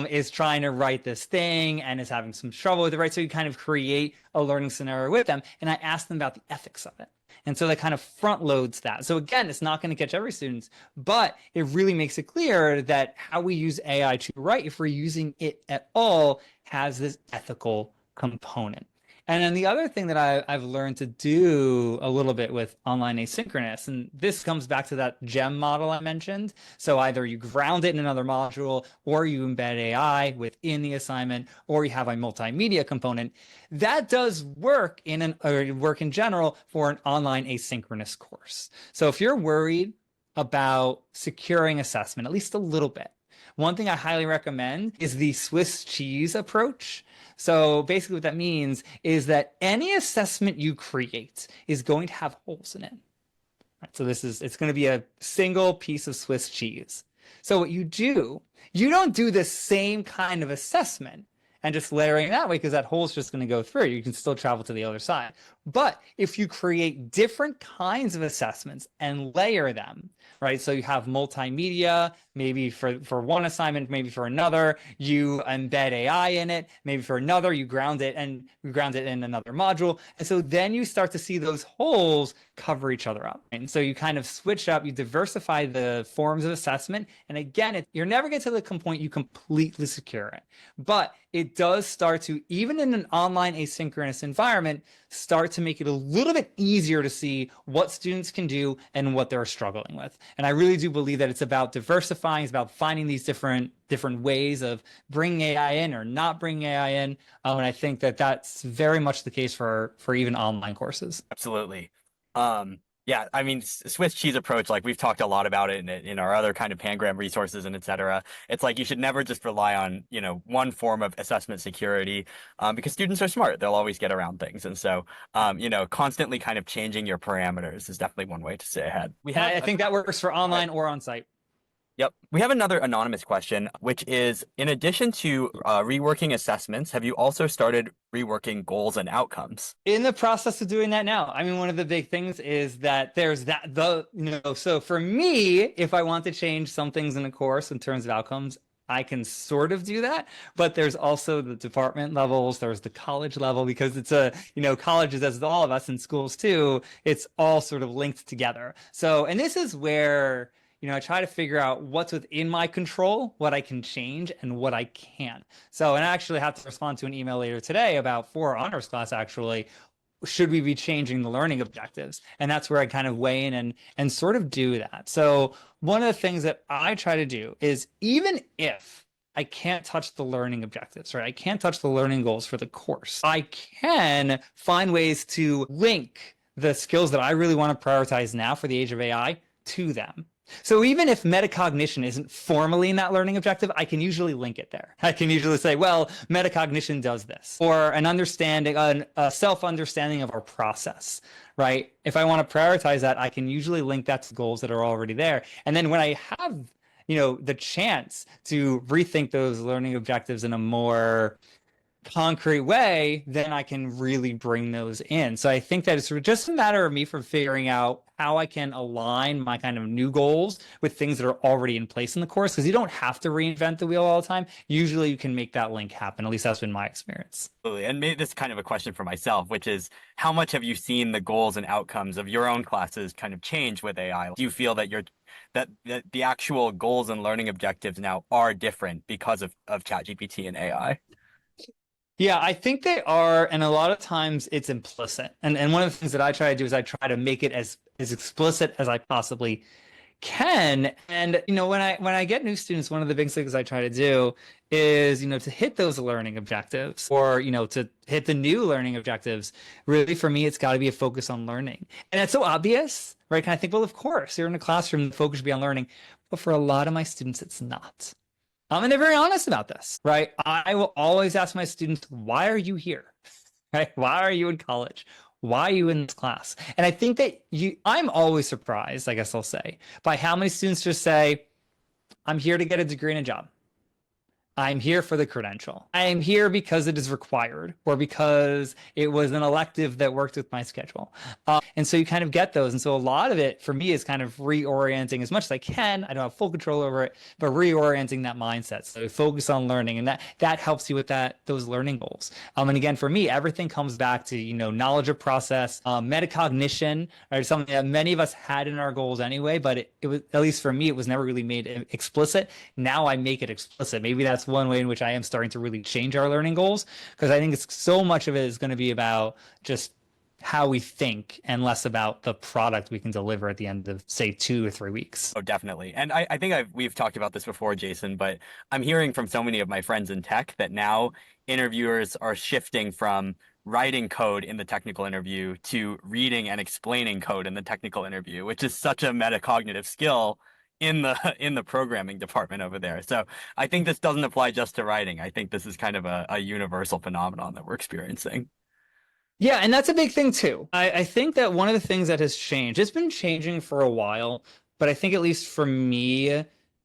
is trying to write this thing and is having some trouble with it, right? So you kind of create a learning scenario with them and I ask them about the ethics of it. And so that kind of front loads that. So again, it's not going to catch every student, but it really makes it clear that how we use AI to write, if we're using it at all, has this ethical component. And then the other thing that I've learned to do a little bit with online asynchronous, and this comes back to that GEM model I mentioned. So either you ground it in another module, or you embed AI within the assignment, or you have a multimedia component. That does work work in general for an online asynchronous course. So if you're worried about securing assessment, at least a little bit, one thing I highly recommend is the Swiss cheese approach. So basically what that means is that any assessment you create is going to have holes in it. Right? So it's going to be a single piece of Swiss cheese. So what you don't do the same kind of assessment and just layering it that way because that hole is just going to go through. You can still travel to the other side. But if you create different kinds of assessments and layer them, right? So you have multimedia, maybe for one assignment, maybe for another, you embed AI in it, maybe for another, you ground it in another module. And so then you start to see those holes cover each other up. And so you kind of switch up, you diversify the forms of assessment. And again, you're never get to the point you completely secure it. But it does start to, even in an online asynchronous environment, start to make it a little bit easier to see what students can do and what they're struggling with. And I really do believe that it's about diversifying, it's about finding these different ways of bringing AI in or not bringing AI in. And I think that that's very much the case for even online courses.
Absolutely. Yeah, I mean, Swiss cheese approach, like we've talked a lot about it in our other kind of Pangram resources and et cetera. It's like you should never just rely on, one form of assessment security, because students are smart. They'll always get around things. And so, constantly kind of changing your parameters is definitely one way to stay ahead.
I think that works for online or on site.
Yep. We have another anonymous question, which is, in addition to reworking assessments, have you also started reworking goals and outcomes?
In the process of doing that now. I mean, one of the big things is that there's so for me, if I want to change some things in a course in terms of outcomes, I can sort of do that, but there's also the department levels, there's the college level, because it's colleges, as all of us in schools too, it's all sort of linked together. So, and this is where I try to figure out what's within my control, what I can change, and what I can't. So, and I actually have to respond to an email later today for our honors class, actually, should we be changing the learning objectives? And that's where I kind of weigh in and sort of do that. So one of the things that I try to do is, even if I can't touch the learning objectives, right? I can't touch the learning goals for the course, I can find ways to link the skills that I really want to prioritize now for the age of AI to them. So even if metacognition isn't formally in that learning objective, I can usually link it there. I can usually say, well, metacognition does this, or an understanding, a self-understanding of our process, right? If I want to prioritize that, I can usually link that to goals that are already there. And then when I have, the chance to rethink those learning objectives in a more concrete way, then I can really bring those in. So I think that it's just a matter of me for figuring out how I can align my kind of new goals with things that are already in place in the course, because you don't have to reinvent the wheel all the time. Usually you can make that link happen. At least that's been my experience.
Absolutely. And maybe this is kind of a question for myself, which is, how much have you seen the goals and outcomes of your own classes kind of change with AI? Do you feel that that the actual goals and learning objectives now are different because of ChatGPT and AI?
Yeah, I think they are, and a lot of times it's implicit. And one of the things that I try to do is I try to make it as explicit as I possibly can. And when I get new students, one of the big things I try to do is to hit those learning objectives, or to hit the new learning objectives. Really, for me, it's got to be a focus on learning. And it's so obvious, right? And I think, well, of course, you're in a classroom, the focus should be on learning. But for a lot of my students, it's not. And they're very honest about this, right? I will always ask my students, why are you here? Right? Why are you in college? Why are you in this class? And I think that I'm always surprised, I guess I'll say, by how many students just say, I'm here to get a degree and a job. I'm here for the credential. I am here because it is required or because it was an elective that worked with my schedule. And so you kind of get those. And so a lot of it for me is kind of reorienting as much as I can. I don't have full control over it, but reorienting that mindset. So focus on learning, and that helps you with those learning goals. And again, for me, everything comes back to, knowledge of process, metacognition, right? Something that many of us had in our goals anyway, but it was, at least for me, it was never really made explicit. Now I make it explicit. Maybe that's one way in which I am starting to really change our learning goals, because I think it's so much of it is going to be about just how we think and less about the product we can deliver at the end of, say, 2 or 3 weeks.
Oh, definitely. And I think we've talked about this before, Jason, but I'm hearing from so many of my friends in tech that now interviewers are shifting from writing code in the technical interview to reading and explaining code in the technical interview, which is such a metacognitive skill in the programming department over there. So I think this doesn't apply just to writing. I think this is kind of a universal phenomenon that we're experiencing.
Yeah, and that's a big thing too. I think that one of the things that has changed, it's been changing for a while, but I think at least for me,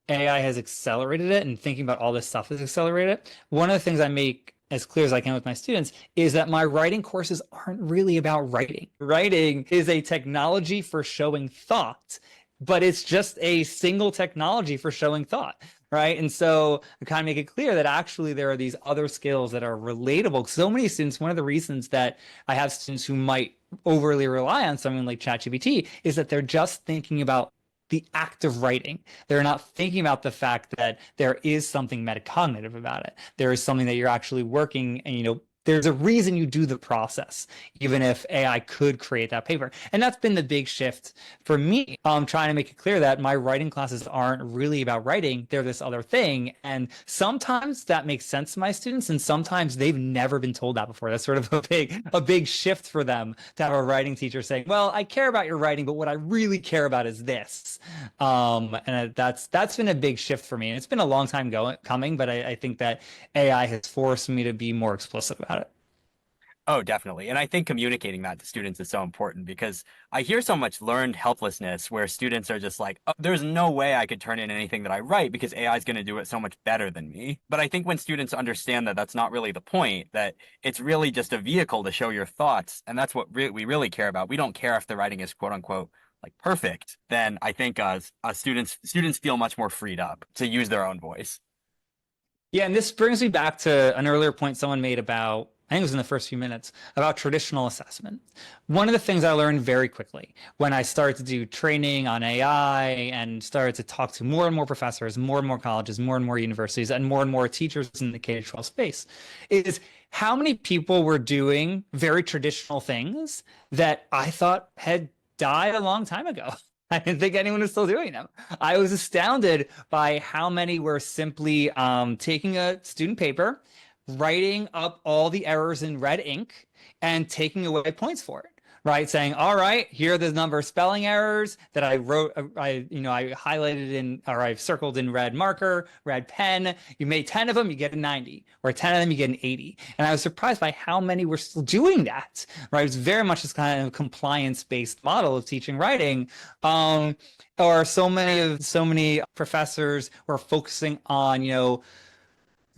AI has accelerated it, and thinking about all this stuff has accelerated it. One of the things I make as clear as I can with my students is that my writing courses aren't really about writing. Writing is a technology for showing thought, but it's just a single technology for showing thought. Right. And so I kind of make it clear that actually there are these other skills that are relatable. So many students, one of the reasons that I have students who might overly rely on something like ChatGPT is that they're just thinking about the act of writing. They're not thinking about the fact that there is something metacognitive about it. There is something that you're actually working, and there's a reason you do the process, even if AI could create that paper. And that's been the big shift for me. I'm trying to make it clear that my writing classes aren't really about writing. They're this other thing. And sometimes that makes sense to my students, and sometimes they've never been told that before. That's sort of a big shift for them to have a writing teacher saying, well, I care about your writing, but what I really care about is this. And that's been a big shift for me. And it's been a long time coming, but I think that AI has forced me to be more explicit about it.
Oh, definitely. And I think communicating that to students is so important, because I hear so much learned helplessness where students are just like, oh, there's no way I could turn in anything that I write because AI is going to do it so much better than me. But I think when students understand that that's not really the point, that it's really just a vehicle to show your thoughts, and that's what we really care about. We don't care if the writing is quote unquote like perfect. Then I think students feel much more freed up to use their own voice.
Yeah, and this brings me back to an earlier point someone made about, I think it was in the first few minutes, about traditional assessment. One of the things I learned very quickly when I started to do training on AI and started to talk to more and more professors, more and more colleges, more and more universities, and more teachers in the K-12 space is how many people were doing very traditional things that I thought had died a long time ago. I didn't think anyone was still doing them. I was astounded by how many were simply taking a student paper, writing up all the errors in red ink, and taking away points for it. Right, saying, all right, here are the number of spelling errors that I wrote, I highlighted in, or I've circled in red marker, red pen. You made 10 of them, you get a 90, or 10 of them, you get an 80. And I was surprised by how many were still doing that. Right, it's very much this kind of compliance-based model of teaching writing. Or so many professors were focusing on,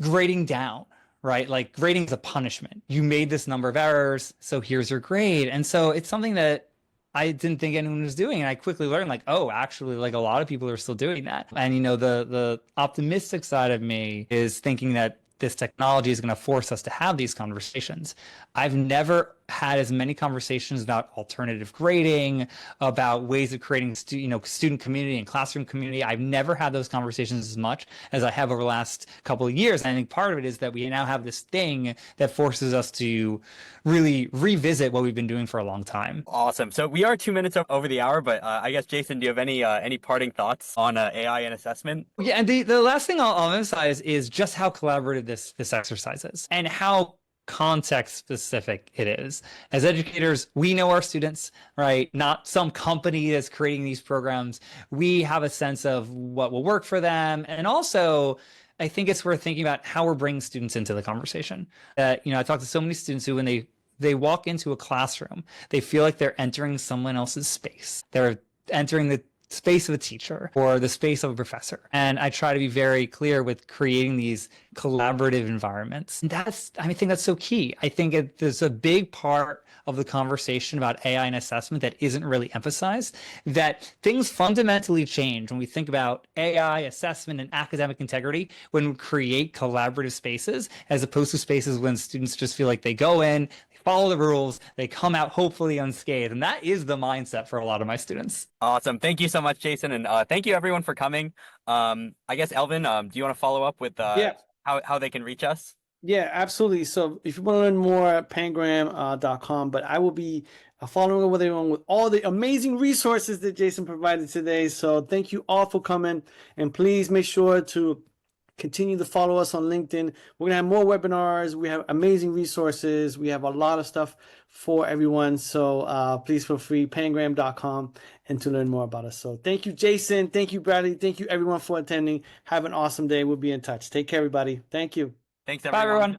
grading down. Right? Like grading is a punishment. You made this number of errors, so here's your grade. And so it's something that I didn't think anyone was doing. And I quickly learned like, oh, actually, like a lot of people are still doing that. And, the optimistic side of me is thinking that this technology is going to force us to have these conversations. I've never had as many conversations about alternative grading, about ways of creating student community and classroom community. I've never had those conversations as much as I have over the last couple of years. And I think part of it is that we now have this thing that forces us to really revisit what we've been doing for a long time.
Awesome. So we are 2 minutes over the hour, but I guess, Jason, do you have any parting thoughts on AI and assessment?
Yeah, and the last thing I'll emphasize is just how collaborative this exercise is, and how context specific it is. As educators, we know our students, right? Not some company that's creating these programs. We have a sense of what will work for them. And also, I think it's worth thinking about how we're bringing students into the conversation. I talk to so many students who, when they walk into a classroom, they feel like they're entering someone else's space. They're entering the space of a teacher or the space of a professor. And I try to be very clear with creating these collaborative environments. And I think that's so key. I think there's a big part of the conversation about AI and assessment that isn't really emphasized, that things fundamentally change when we think about AI, assessment, and academic integrity when we create collaborative spaces, as opposed to spaces when students just feel like they go in, follow the rules, they come out hopefully unscathed. And that is the mindset for a lot of my students.
Awesome. Thank you so much, Jason. And thank you everyone for coming. I guess, Elvin, do you want to follow up with how they can reach us?
Yeah, absolutely. So if you want to learn more, pangram.com, but I will be following up with everyone with all the amazing resources that Jason provided today. So thank you all for coming, and please make sure to continue to follow us on LinkedIn. We're going to have more webinars. We have amazing resources. We have a lot of stuff for everyone. So please feel free, pangram.com, and to learn more about us. So thank you, Jason. Thank you, Bradley. Thank you, everyone, for attending. Have an awesome day. We'll be in touch. Take care, everybody. Thank you.
Thanks,
Bye,
everyone.
everyone.